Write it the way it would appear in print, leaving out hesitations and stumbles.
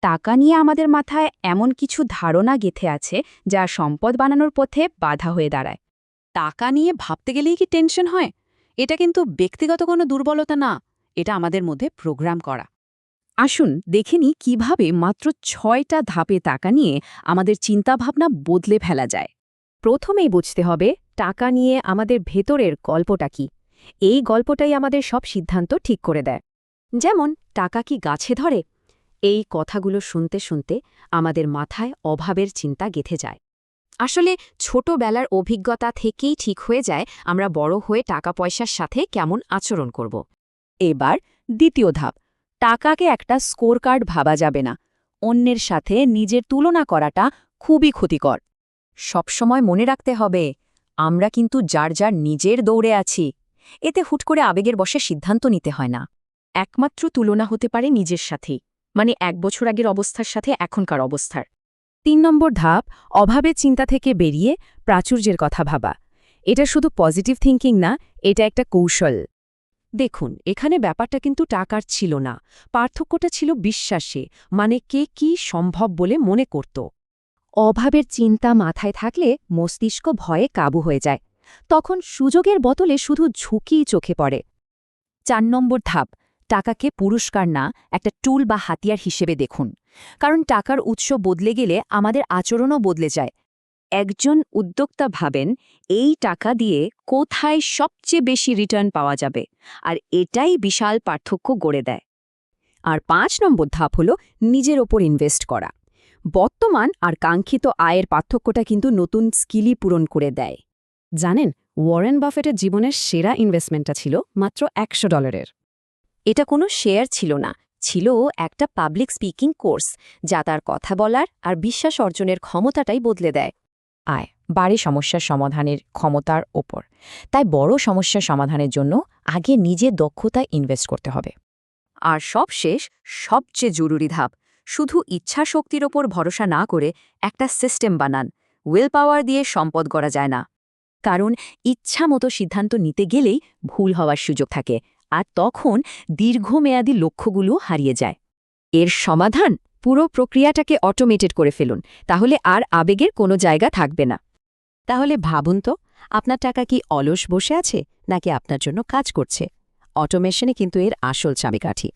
টাকা নিয়ে আমাদের মাথায় এমন কিছু ধারণা গেঁথে আছে যা সম্পদ বানানোর পথে বাধা হয়ে দাঁড়ায়। টাকা নিয়ে ভাবতে গেলেই কি টেনশন হয়? এটা কিন্তু ব্যক্তিগত কোনো দুর্বলতা না, এটা আমাদের মধ্যে প্রোগ্রাম করা। আসুন দেখে নিই কিভাবে মাত্র ৬টা ধাপে টাকা নিয়ে আমাদের চিন্তাভাবনা বদলে ফেলা যায়। প্রথমেই বুঝতে হবে টাকা নিয়ে আমাদের ভেতরের গল্পটা কি। এই গল্পটাই আমাদের সব সিদ্ধান্ত ঠিক করে দেয়। যেমন টাকা কি গাছে ধরে? এই কথাগুলো শুনতে শুনতে আমাদের মাথায় অভাবের চিন্তা গেঁথে যায়। আসলে ছোটবেলার অভিজ্ঞতা থেকেই ঠিক হয়ে যায় আমরা বড় হয়ে টাকা পয়সার সাথে কেমন আচরণ করব। এবার দ্বিতীয় ধাপ, টাকাকে একটা স্কোর কার্ড ভাবা যাবে না। অন্যের সাথে নিজের তুলনা করাটা খুবই ক্ষতিকর। সবসময় মনে রাখতে হবে আমরা কিন্তু যার যার নিজের দৌড়ে আছি। এতে হুট করে আবেগের বশে সিদ্ধান্ত নিতে হয় না। একমাত্র তুলনা হতে পারে নিজের সাথেই, মানে ১ বছর আগের অবস্থার সাথে এখনকার অবস্থার। ৩ নম্বর ধাপ, অভাবের চিন্তা থেকে বেরিয়ে প্রাচুর্যের কথা ভাবা। এটা শুধু পজিটিভ থিঙ্কিং না, এটা একটা কৌশল। দেখুন এখানে ব্যাপারটা কিন্তু টাকার ছিল না, পার্থক্যটা ছিল বিশ্বাসে, মানে কে কি সম্ভব বলে মনে করত। অভাবের চিন্তা মাথায় থাকলে মস্তিষ্ক ভয়ে কাবু হয়ে যায়। তখন সুযোগের বদলে শুধু ঝুঁকিই চোখে পড়ে। ৪ নম্বর ধাপ, টাকাকে পুরস্কার না, একটা টুল বা হাতিয়ার হিসেবে দেখুন। কারণ টাকার উৎস বদলে গেলে আমাদের আচরণও বদলে যায়। একজন উদ্যোক্তা ভাবেন এই টাকা দিয়ে কোথায় সবচেয়ে বেশি রিটার্ন পাওয়া যাবে, আর এটাই বিশাল পার্থক্য গড়ে দেয়। আর ৫ নম্বর ধাপ হল নিজের ওপর ইনভেস্ট করা। বর্তমান আর কাঙ্ক্ষিত আয়ের পার্থক্যটা কিন্তু নতুন স্কিলই পূরণ করে দেয়। জানেন, ওয়ারেন বাফেটের জীবনের সেরা ইনভেস্টমেন্টটা ছিল মাত্র $১০০। এটা কোনো শেয়ার ছিল না, ছিল একটা পাবলিক স্পিকিং কোর্স, যা তার কথা বলার আর বিশ্বাস অর্জনের ক্ষমতাটাই বদলে দেয়। আয় বাড়ি সমস্যার সমাধানের ক্ষমতার ওপর। তাই বড় সমস্যা সমাধানের জন্য আগে নিজের দক্ষতায় ইনভেস্ট করতে হবে। আর সবশেষ, সবচেয়ে জরুরি ধাপ, শুধু ইচ্ছা শক্তির ওপর ভরসা না করে একটা সিস্টেম বানান। উইল পাওয়ার দিয়ে সম্পদ গড়া যায় না। কারণ ইচ্ছা মতো সিদ্ধান্ত নিতে গেলেই ভুল হওয়ার সুযোগ থাকে, আর তখন দীর্ঘমেয়াদী লক্ষ্যগুলো হারিয়ে যায়। এর সমাধান, পুরো প্রক্রিয়াটাকে অটোমেটেড করে ফেলুন, তাহলে আর আবেগের কোনো জায়গা থাকবে না। তাহলে ভাবুন তো, আপনার টাকা কি অলস বসে আছে নাকি আপনার জন্য কাজ করছে? অটোমেশনে কিন্তু এর আসল চাবিকাঠি।